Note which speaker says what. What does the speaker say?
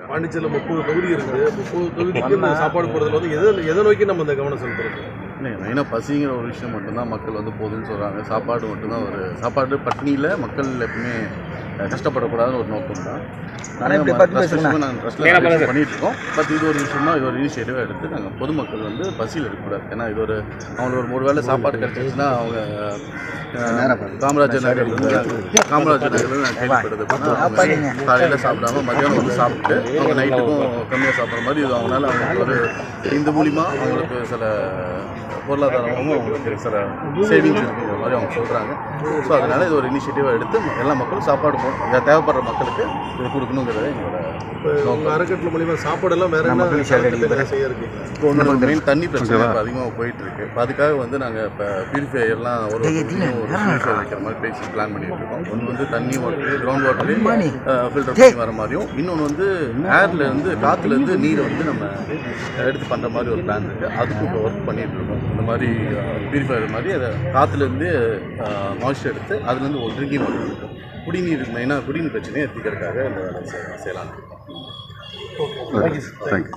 Speaker 1: பாண்டிச்சேரியில் 30 தொகுதி இருக்குது. 30 தொகுதிக்கு நம்ம சாப்பாடு போகிறதுல வந்து எதை நோக்கி நம்ம இந்த கவனம் செலுத்துறது?
Speaker 2: மெயினாக பசிங்கிற ஒரு விஷயம் மட்டும்தான் மக்கள் வந்து போதுன்னு சொல்கிறாங்க. சாப்பாடு மட்டும்தான் ஒரு சாப்பாடு பட்டினியில் மக்கள் எப்பவுமே கஷ்டப்படக்கூடாதுன்னு ஒரு நோக்கம் தான். நாங்கள் ட்ரஸ்ட்டில் பண்ணிகிட்டு இருக்கோம். பட் இது ஒரு விஷயமா இது ஒரு இனிஷியேட்டிவாக எடுத்து நாங்கள் பொதுமக்கள் வந்து பசியில் இருக்கக்கூடாது. ஏன்னா இது ஒரு அவங்களுக்கு ஒரு வேளை சாப்பாடு கிடச்சிச்சுன்னா அவங்க காமராஜர் நகரில் நான் கேள்விப்பட்டது காலையில் சாப்பிடாம மதியானம் வந்து சாப்பிட்டு அவங்க நைட்டுக்கும் கம்மியாக சாப்பிட்ற மாதிரி இது அவங்களால அவங்களுக்கு ஒரு இந்த மூலிமா அவங்களுக்கு சில பொருளாதாரமும் அவங்களுக்கு சில சேவிங்ஸ் இருக்குங்கிற மாதிரி அவங்க சொல்கிறாங்க. ஸோ அதனால் இது ஒரு இனிஷியேட்டிவாக எடுத்து எல்லா மக்களும் சாப்பாடு தேவைப்படுற மக்களுக்கு இது கொடுக்கணுங்கிறத எங்களோட
Speaker 1: அறக்கட்டளை மூலிமா சாப்பாடெல்லாம் வேறு என்ன செய்யறதுக்கு
Speaker 2: இப்போ ஒன்று மெயின் தண்ணி பிரச்சனை இப்போ அதிகமாக போயிட்டுருக்கு. இப்போ அதுக்காக வந்து நாங்கள் இப்போ பியூரிஃபையர்லாம் ஒரு பியூரிஃபையர் வைக்கிற மாதிரி பேசி பிளான் பண்ணிட்டு இருக்கோம். ஒன்று வந்து தண்ணி வாட்டர் கிரவுண்ட் வாட்டர்லேயே ஃபில்டர் பண்ணி வர மாதிரியும், இன்னொன்று வந்து ஏர்லேருந்து காற்றுலேருந்து நீரை வந்து நம்ம எடுத்து பண்ணுற மாதிரி ஒரு பிளான் இருக்குது. அதுக்கும் இப்போ ஒர்க் பண்ணிகிட்டு இருக்கோம். இந்த மாதிரி பியூரிஃபையர் மாதிரி அதை காற்றுலேருந்து மாய்ஸ்சர் எடுத்து அதுலேருந்து ஒரு ட்ரிங்கிங் வாட்டர் இருக்கும். குடிநீர் மெயினாக குடிநீர் பிரச்சனையை எத்திக்கிறதுக்காக இந்த வேலை செய்யலாம்.
Speaker 1: தேங்க்யூ.